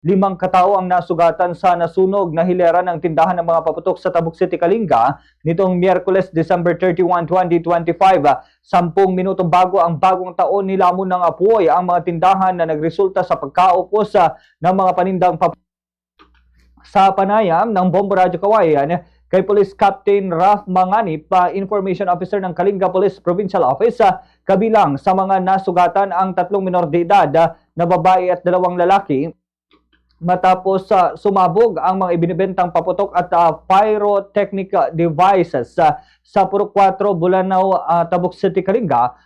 5 katao ang nasugatan sa nasunog na hilera ng tindahan ng mga paputok sa Tabuk City, Kalinga nitong Miyerkules, December 31, 2025. 10 minuto bago ang bagong taon, nilamon ng apoy ang mga tindahan na nagresulta sa pagkaupos ng mga panindang paputok. Sa panayam ng Bombo Radyo Kawayan kay Police Captain Raf Manganip, Information Officer ng Kalinga Police Provincial Office, kabilang sa mga nasugatan ang 3 minor de edad na babae at 2 lalaki matapos sumabog ang mga ibinibentang paputok at pyrotechnic devices sa Purok 4, Bulanao, Tabuk City, Kalinga.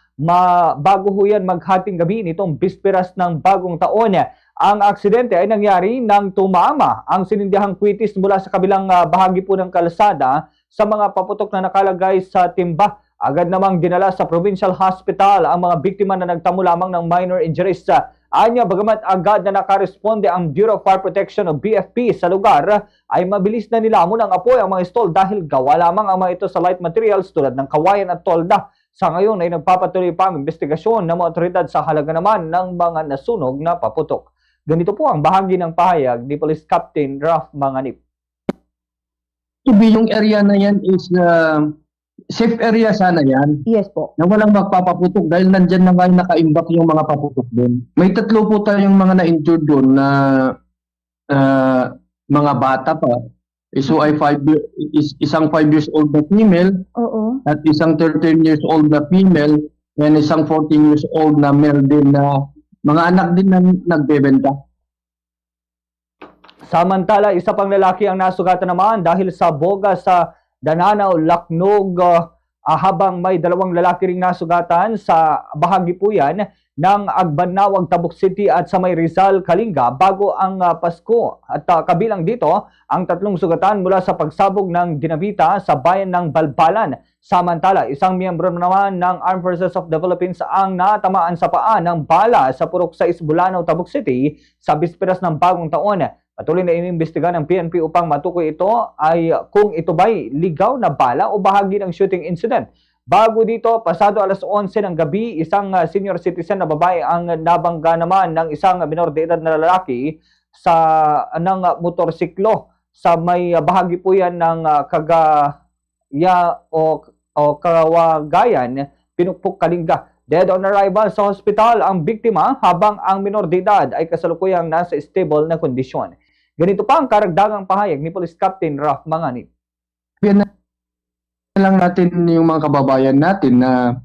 Bago ho yan maghating gabi nitong bisperas ng bagong taon. Ang aksidente ay nangyari nang tumama ang sinindihang kwitis mula sa kabilang bahagi po ng kalsada sa mga paputok na nakalagay sa timba. Agad namang dinala sa Provincial Hospital ang mga biktima na nagtamo lamang ng minor injuries. Anya, bagamat agad na nakaresponde ang Bureau of Fire Protection o BFP sa lugar, ay mabilis na nilamon ang apoy ang mga stall dahil gawa lamang ang mga ito sa light materials tulad ng kawayan at tolda. Sa ngayon ay nagpapatuloy pa ang investigasyon ng mga otoridad sa halaga naman ng mga nasunog na paputok. Ganito po ang bahagi ng pahayag ni Police Captain Raf Manganip. Yung area na yan is safe area sana yan. Yes po. Na walang magpapaputok dahil nandyan na nga nakaimbak yung mga paputok doon. May 3 po tayong mga na-injured doon na mga bata pa. So ay isang 5 years old na female. Oo. At isang 13 years old na female and isang 14 years old na male din na mga anak din na nagbebenta. Samantala, isa pang lalaki ang nasugatan naman dahil sa boga sa Dananaw, Laknog, habang may 2 lalaki ring nasugatan sa bahagi po yan ng Agbanawag, Tabuk City at sa may Rizal, Kalinga bago ang Pasko. At kabilang dito ang 3 sugatan mula sa pagsabog ng dinamita sa bayan ng Balbalan. Samantala, isang miyembro naman ng Armed Forces of the Philippines ang natamaan sa paa ng bala sa Purok 6, Bulanao, Tabuk City sa bisperas ng bagong taon. Patuloy na inimbestiga ng PNP upang matukoy ito ay kung ito ba'y ligaw na bala o bahagi ng shooting incident. Bago dito, pasado alas 11 ng gabi, isang senior citizen na babae ang nabangga naman ng isang minor de edad na lalaki ng motorsiklo sa may bahagi po yan ng Kawagayan, Pinukpok, Kalinga. Dead on arrival sa hospital ang biktima habang ang minor de edad ay kasalukuyang nasa stable na kondisyon. Ganito pa ang karagdagang pahayag ni Police Captain Raf Manganip. Lang natin yung mga kababayan natin na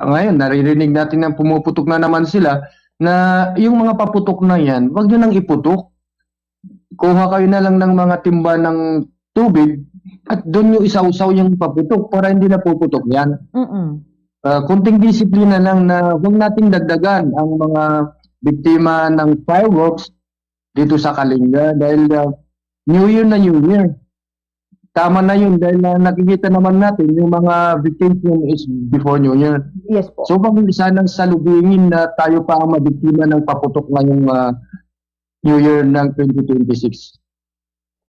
ngayon naririnig natin na pumuputok na naman sila na yung mga paputok na yan, wag nyo nang iputok. Kuha kayo na lang ng mga timba ng tubig at doon nyo isausaw yung paputok para hindi na puputok yan. Kunting disiplina lang na huwag nating dagdagan ang mga biktima ng fireworks dito sa Kalinga dahil New Year na New Year. Tama na yun dahil nakikita naman natin yung mga vacation is before New Year. Yes po. So pag sanang salubingin na tayo pa ang mabiktima ng paputok ngayong New Year ng 2026.